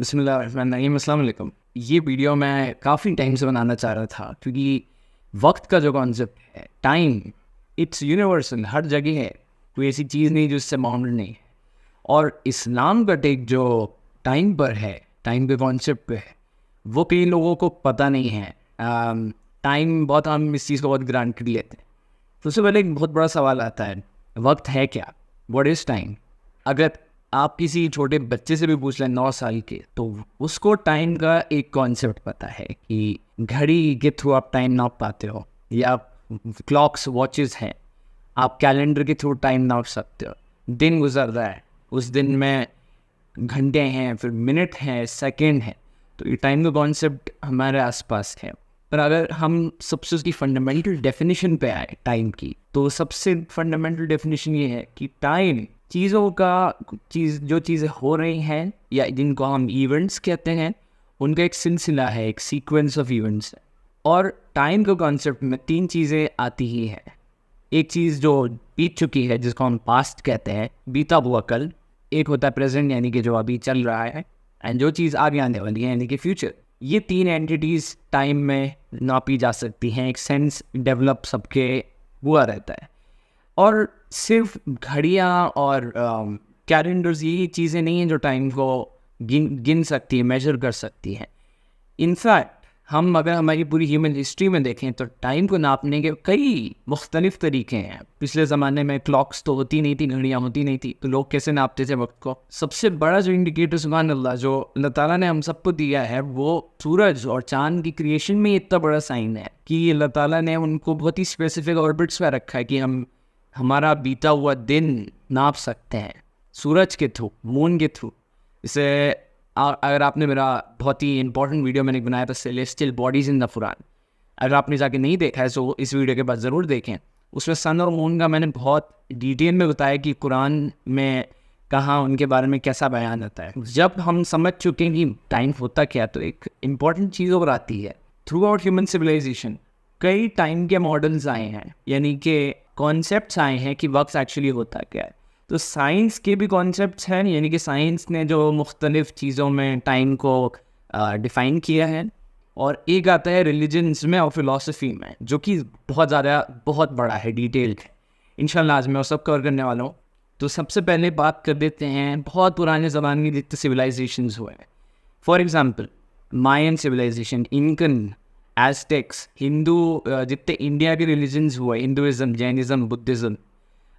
बिस्मिल्लाहिर्रहमानिर्रहीम, अस्सलाम वालेकुम। ये वीडियो मैं काफ़ी टाइम से बनाना चाह रहा था क्योंकि वक्त का जो कॉन्सेप्ट है, टाइम, इट्स यूनिवर्सल, हर जगह है। कोई ऐसी चीज़ नहीं जो इससे बाउंडेड नहीं है। और इस्लाम का टेक जो टाइम पर है, टाइम के कॉन्सेप्ट पे है, वो कई लोगों को पता नहीं है। टाइम बहुत, हम इस चीज़ को बहुत ग्रांटेड लेते हैं। तो उससे पहले एक बहुत बड़ा सवाल आता है, वक्त है क्या? What is time? अगर आप किसी छोटे बच्चे से भी पूछ लें 9 साल के, तो उसको टाइम का एक कॉन्सेप्ट पता है कि घड़ी के थ्रू आप टाइम नाप पाते हो, या क्लॉक्स, वॉचेस हैं, आप कैलेंडर के थ्रू टाइम नाप सकते हो। दिन गुजर रहा है, उस दिन में घंटे हैं, फिर मिनट हैं, सेकंड हैं। तो ये टाइम का कॉन्सेप्ट हमारे आसपास है। पर अगर हम सबसे उसकी फंडामेंटल डेफिनेशन पे आए टाइम की, तो सबसे फंडामेंटल डेफिनेशन ये है कि टाइम चीज़ों का, जो चीज़ें हो रही हैं या जिनको हम इवेंट्स कहते हैं, उनका एक सिलसिला है, एक सीक्वेंस ऑफ इवेंट्स है। और टाइम के कॉन्सेप्ट में 3 चीज़ें आती ही हैं। एक चीज़ जो बीत चुकी है, जिसको हम पास्ट कहते हैं, बीता हुआ कल। एक होता है प्रेजेंट, यानी कि जो अभी चल रहा है, एंड जो चीज़ आगे आने वाली है, यानी कि फ्यूचर। ये 3 एंटिटीज़ टाइम में नापी जा सकती हैं। एक सेंस डेवलप सबके हुआ रहता है। और सिर्फ घड़ियाँ और कैलेंडर्स यही चीज़ें नहीं हैं जो टाइम को गिन सकती है, मेजर कर सकती हैं। इनफैक्ट हम अगर हमारी पूरी ह्यूमन हिस्ट्री में देखें तो टाइम को नापने के कई मुख्तलिफ तरीके हैं। पिछले ज़माने में क्लॉक्स तो होती नहीं थी, घड़ियाँ होती नहीं थी, तो लोग कैसे नापते थे वक्त को? सबसे बड़ा जो इंडिकेटर सुभान अल्लाह जो अल्लाह ताला ने हम सबको दिया है, वो सूरज और चाँद की क्रिएशन में इतना बड़ा साइन है कि अल्लाह ताला ने उनको बहुत ही स्पेसिफिक ऑर्बिट्स पर रखा है कि हम हमारा बीता हुआ दिन नाप सकते हैं सूरज के थ्रू, मून के थ्रू। इसे अगर आपने मेरा बहुत ही इंपॉर्टेंट वीडियो मैंने बनाया था, celestial bodies in the Quran, अगर आपने जाके नहीं देखा है तो इस वीडियो के बाद ज़रूर देखें। उसमें सन और मून का मैंने बहुत डिटेल में बताया कि कुरान में कहाँ उनके बारे में कैसा बयान आता है। जब हम समझ चुके हैं कि टाइम होता क्या, तो एक इम्पॉर्टेंट चीज़ और आती है। थ्रू आउट ह्यूमन सिविलाइजेशन कई टाइम के मॉडल्स आए हैं, यानी कि कॉन्सेप्ट्स आए हैं कि वक्त एक्चुअली होता क्या है। तो साइंस के भी कॉन्सेप्ट्स हैं, यानी कि साइंस ने जो मुख्तलिफ़ चीज़ों में टाइम को डिफ़ाइन किया है। और एक आता है रिलीजन्स में और फिलॉसफी में, जो कि बहुत बड़ा है, डिटेल्ड है। इंशाल्लाह आज मैं वो सब कवर करने वाला हूँ। तो सबसे पहले बात कर देते हैं बहुत पुराने ज़माने के जितने सिविलाइजेशंस हुए हैं। For example Mayan civilisation, Incan, Aztecs, Hindu, जितने इंडिया के रिलीजन्स हुए, हिंदुइज़्म, जैनिज़्म, बुद्धिज़्म,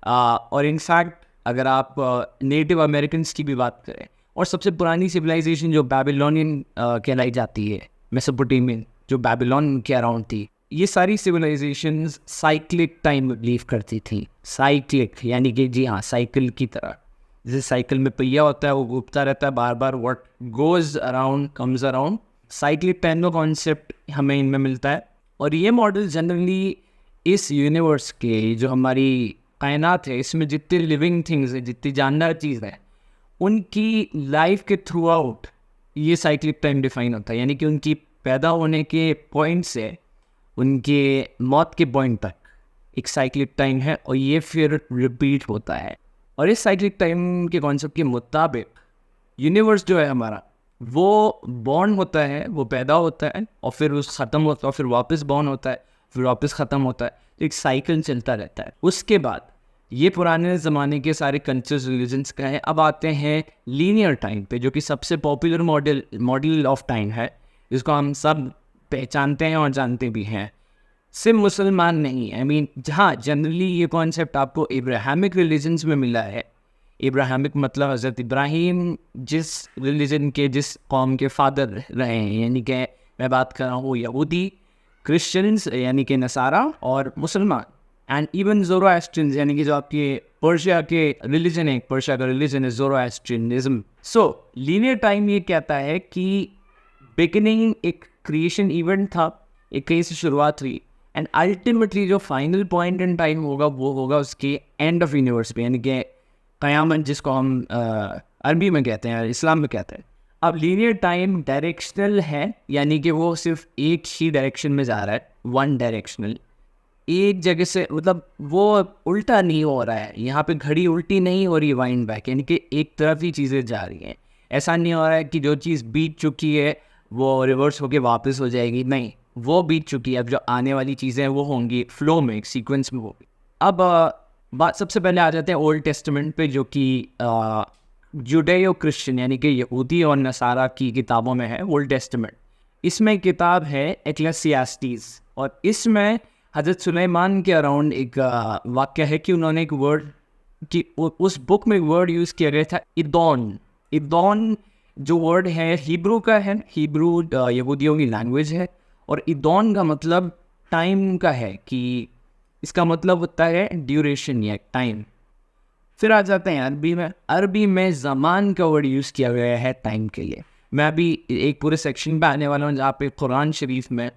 और इनफैक्ट अगर आप नेटिव अमेरिकन्स की भी बात करें, और सबसे पुरानी सिविलाइजेशन जो बैबिलोनियन कहलाई जाती है, मेसोपोटामियन, जो बैबिलोन के अराउंड थी, ये सारी सिविलाइजेशंस साइक्लिक टाइम बिलीव करती थी। साइक्लिक यानी कि जी हाँ, साइकिल की तरह। जैसे साइकिल में पहिया होता है, वो घूमता रहता है बार बार, what goes around comes around. Cyclic time का कॉन्सेप्ट हमें इनमें मिलता है। और ये मॉडल जनरली इस यूनिवर्स के, जो हमारी कायनात है, इसमें जितनी लिविंग थिंग्स हैं, जितनी जानदार चीज़ है, उनकी लाइफ के थ्रू आउट ये साइक्लिक टाइम डिफाइन होता है। यानी कि उनकी पैदा होने के पॉइंट से उनके मौत के पॉइंट तक एक साइक्लिक टाइम है, और ये फिर रिपीट होता है। और इस साइक्लिक टाइम के कॉन्सेप्ट के मुताबिक यूनिवर्स जो है हमारा, वो बॉर्न होता है, वो पैदा होता है, और फिर उस ख़त्म होता है, फिर वापस बॉर्न होता है, फिर वापस ख़त्म होता है। तो एक साइकिल चलता रहता है। उसके बाद ये पुराने ज़माने के सारे कल्चर्स, रिलीजन्स का है। अब आते हैं लीनियर टाइम पे, जो कि सबसे पॉपुलर मॉडल ऑफ टाइम है, जिसको हम सब पहचानते हैं और जानते भी हैं। सिर्फ मुसलमान नहीं, आई मीन जहाँ जनरली ये कॉन्सेप्ट आपको इब्राहिमिक रिलीजन्स में मिला है। इब्राहिमिक मतलब हज़रत इब्राहीम जिस रिलीजन के, जिस कौम के फादर रहे हैं, यानी कि मैं बात कर रहा हूँ यहूदी, क्रिश्चियंस यानी कि नसारा, और मुसलमान, एंड इवन ज़ोरोएस्ट्रियंस, यानी कि जो आपके पर्शिया के रिलीजन है, पर्शिया का रिलीजन है ज़ोरोएस्ट्रियनिज्म। सो लीनियर टाइम ये कहता है कि बिगिनिंग एक क्रिएशन इवेंट था, एक कहीं से शुरुआत हुई, एंड अल्टीमेटली जो फाइनल पॉइंट इन टाइम होगा वो होगा उसके एंड ऑफ यूनिवर्स पे, यानी कि क़यामत, जिसको हम अरबी में कहते हैं, इस्लाम में कहते हैं। अब लीनियर टाइम डायरेक्शनल है, यानी कि वो सिर्फ एक ही डायरेक्शन में जा रहा है, वन डायरेक्शनल, एक जगह से, मतलब वो उल्टा नहीं हो रहा है। यहाँ पे घड़ी उल्टी नहीं हो रही, वाइंड बैक, यानी कि एक तरफ ही चीज़ें जा रही हैं। ऐसा नहीं हो रहा है कि जो चीज़ बीत चुकी है वो रिवर्स होके वापस हो जाएगी, नहीं, वो बीत चुकी है, अब जो आने वाली चीज़ें हैं वो होंगी फ्लो में, एक सीक्वेंस में होगी। अब बात सबसे पहले आ जाते हैं ओल्ड टेस्टामेंट पे, जो कि जुडेयो क्रिश्चियन यानी कि यहूदी और नसारा की किताबों में है ओल्ड टेस्टामेंट। इसमें किताब है एक्लेसियास्टीज, और इसमें हज़रत सुलेमान के अराउंड एक वाक्य है कि उन्होंने एक वर्ड कि उस बुक में वर्ड यूज़ किया गया था इदौन। इदौन जो वर्ड है हिब्रू का है, हिब्रू यहूदियों की लैंग्वेज है, और इदौन का मतलब टाइम का है, कि इसका मतलब होता है ड्यूरेशन या टाइम। फिर आ जाते हैं अरबी में। अरबी में ज़मान का वर्ड यूज़ किया गया है टाइम के लिए। मैं अभी एक पूरे सेक्शन पे आने वाला हूँ जहाँ पे कुरान शरीफ में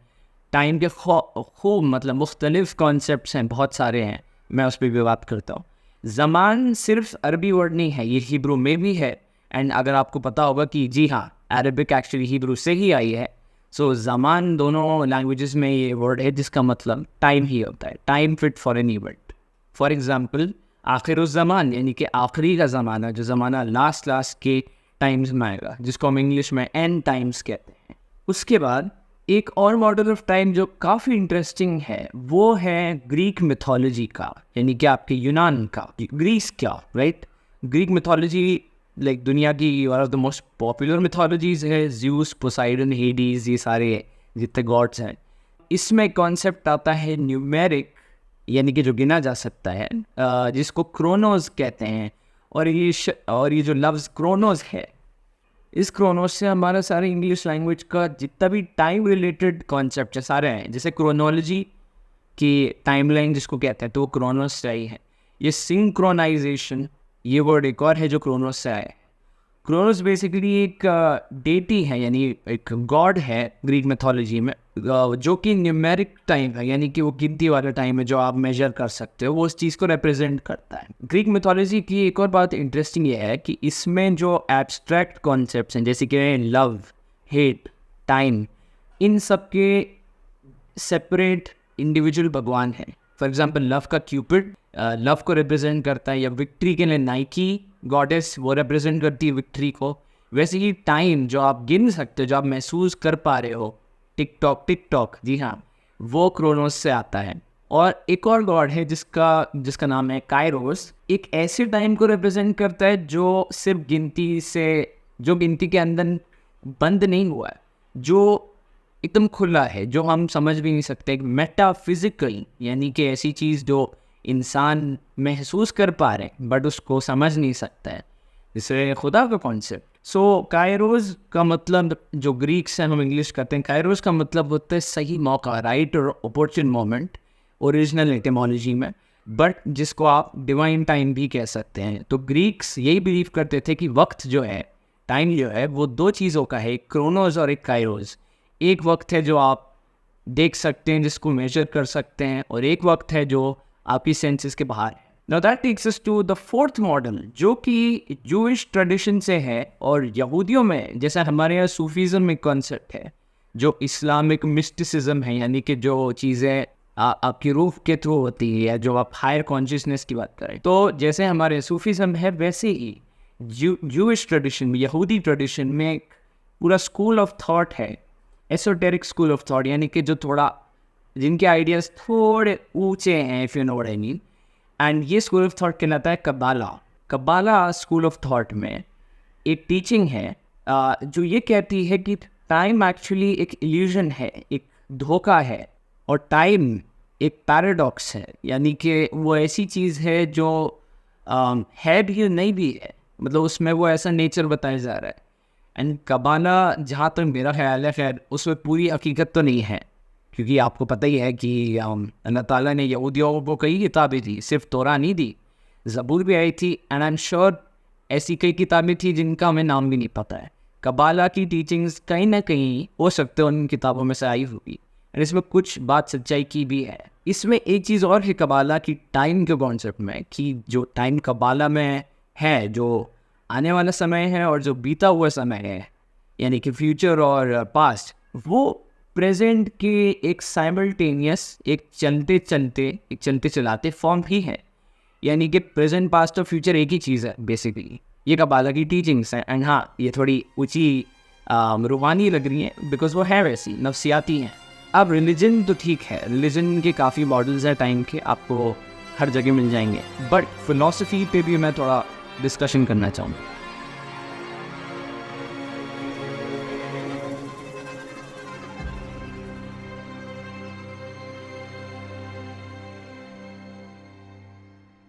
टाइम के खूब मतलब मुख्तलिफ कॉन्सेप्ट्स हैं, बहुत सारे हैं, मैं उस पर भी बात करता हूँ। ज़मान सिर्फ अरबी वर्ड नहीं है, ये हिब्रू में भी है। एंड अगर आपको पता होगा कि जी हाँ, अरबिक एक्चुअली हिब्रू से ही आई है। सो ज़मान दोनों लैंग्वेजेस में ये वर्ड है जिसका मतलब टाइम ही होता है, time fit for an event. For example आखिरुज़्ज़मान यानी कि आखिरी का ज़माना, जो ज़माना लास्ट के टाइम्स में आएगा, जिसको हम इंग्लिश में एंड टाइम्स कहते हैं। उसके बाद एक और मॉडल ऑफ टाइम जो काफ़ी इंटरेस्टिंग है वो है ग्रीक मिथोलॉजी का, यानी कि आपके यूनान का, ग्रीस क्या, राइट। ग्रीक मिथोलॉजी लाइक दुनिया की one of the most popular mythologies है। ज़्यूस, पोसाइडन, हेडीज, ये सारे जितने गॉड्स हैं। इसमें कॉन्सेप्ट आता है न्यूमेरिक, यानी कि जो गिना जा सकता है, जिसको क्रोनोस कहते हैं। और ये जो लफ्ज़ क्रोनोस है, इस क्रोनोस से हमारा सारे इंग्लिश लैंग्वेज का जितना भी टाइम रिलेटेड कॉन्सेप्ट है सारे हैं। जैसे क्रोनोलॉजी की टाइमलाइन जिसको कहते हैं, तो वो क्रोनोस से आई है। ये सिंक्रोनाइजेशन, ये वर्ड एक और है जो क्रोनोस से आया है। क्रोनोस बेसिकली एक डेटी है, यानी एक गॉड है ग्रीक मिथोलॉजी में, जो कि न्यूमेरिक टाइम है, यानी कि वो गिनती वाला टाइम है जो आप मेजर कर सकते हो, वो उस चीज़ को रिप्रेजेंट करता है। ग्रीक मिथोलॉजी की एक और बात इंटरेस्टिंग ये है कि इसमें जो एब्स्ट्रैक्ट कॉन्सेप्ट्स हैं, जैसे कि लव, हेट, टाइम, इन सब के सेपरेट इंडिविजुअल भगवान हैं। फॉर एग्जाम्पल लव का क्यूपिड लव को रिप्रेजेंट करता है, या विक्ट्री के लिए नाइकी गॉडेस, वो रिप्रेजेंट करती है विक्ट्री को। वैसे ही टाइम जो आप गिन सकते हो, जो आप महसूस कर पा रहे हो, टिक टॉक, जी हाँ, वो क्रोनोस से आता है। और एक और गॉड है जिसका नाम है काइरोस, एक ऐसे टाइम को रिप्रेजेंट करता है जो सिर्फ गिनती के अंदर बंद नहीं हुआ है, जो एकदम खुला है, जो हम समझ भी नहीं सकते, मेटाफिजिकल, यानी कि ऐसी चीज़ जो इंसान महसूस कर पा रहे हैं बट उसको समझ नहीं सकता है, जैसे खुदा का कॉन्सेप्ट। सो कायरोस का मतलब, जो ग्रीक से हम इंग्लिश करते हैं, कायरोस का मतलब होता है सही मौका, राइट और अपॉर्चुन मोमेंट ओरिजिनल एटिमोलॉजी में, बट जिसको आप डिवाइन टाइम भी कह सकते हैं। तो ग्रीक्स यही बिलीव करते थे कि वक्त जो है, टाइम जो है, वो दो चीज़ों का है, एक क्रोनोस और एक कायरोस। एक वक्त है जो आप देख सकते हैं, जिसको मेजर कर सकते हैं, और एक वक्त है जो आपकी सेंसेस के बाहर है। Now that takes us to the fourth model, जो कि जूइश ट्रेडिशन से है, और यहूदियों में, जैसा हमारे यहाँ सूफीज़म में कॉन्सेप्ट है, जो इस्लामिक मिस्टिसिज्म है, यानी कि जो चीज़ें आपकी रूह के थ्रू होती है, या जो आप हायर कॉन्शियसनेस की बात करें, तो जैसे हमारे सूफीज़म है, वैसे ही जूइश ट्रेडिशन में, यहूदी ट्रेडिशन में एक पूरा स्कूल ऑफ थॉट है, एसोटेरिक स्कूल ऑफ थॉट, यानी कि जो थोड़ा, जिनके आइडियाज़ थोड़े ऊंचे हैं, if you know what I mean. And ये स्कूल ऑफ थॉट कहलाता है कबाला स्कूल ऑफ थॉट में एक टीचिंग है जो ये कहती है कि टाइम एक्चुअली एक इल्यूजन है, एक धोखा है, और टाइम एक पैराडॉक्स है, यानी कि वो ऐसी चीज़ है जो है भी नहीं भी है, मतलब उसमें वो ऐसा नेचर बताया जा रहा है। एंड कबाला, जहाँ तक मेरा ख्याल है, खैर उसमें पूरी हकीकत तो नहीं है, क्योंकि आपको पता ही है कि अल्लाह ताला ने यहूदियों को कई किताबें दी, सिर्फ तौरात नहीं दी, ज़बूर भी आई थी, एंड आई एम श्योर ऐसी कई किताबें थी जिनका हमें नाम भी नहीं पता है। कबाला की टीचिंग्स कहीं ना कहीं हो सकते हैं उन किताबों में से आई हुई, और इसमें कुछ बात सच्चाई की भी है। इसमें एक चीज़ और है कबाला की टाइम के कॉन्सेप्ट में, कि जो टाइम कबाला में है, जो आने वाला समय है और जो बीता हुआ समय है, यानी कि फ्यूचर और पास्ट, वो प्रेजेंट के एक साइमल्टेनियस, एक चलते चलाते फॉर्म ही है, यानी कि प्रेजेंट, पास्ट और फ्यूचर एक ही चीज़ है बेसिकली। ये कबाला की टीचिंग्स हैं। एंड हाँ, ये थोड़ी ऊंची रूहानी लग रही हैं बिकॉज वो है वैसी नफ्सियाती हैं। अब रिलीजन तो ठीक है, रिलीजन के काफ़ी मॉडल्स हैं टाइम के, आपको हर जगह मिल जाएंगे, बट फिलोसफी पे भी मैं थोड़ा डिस्कशन करना चाहूँगा।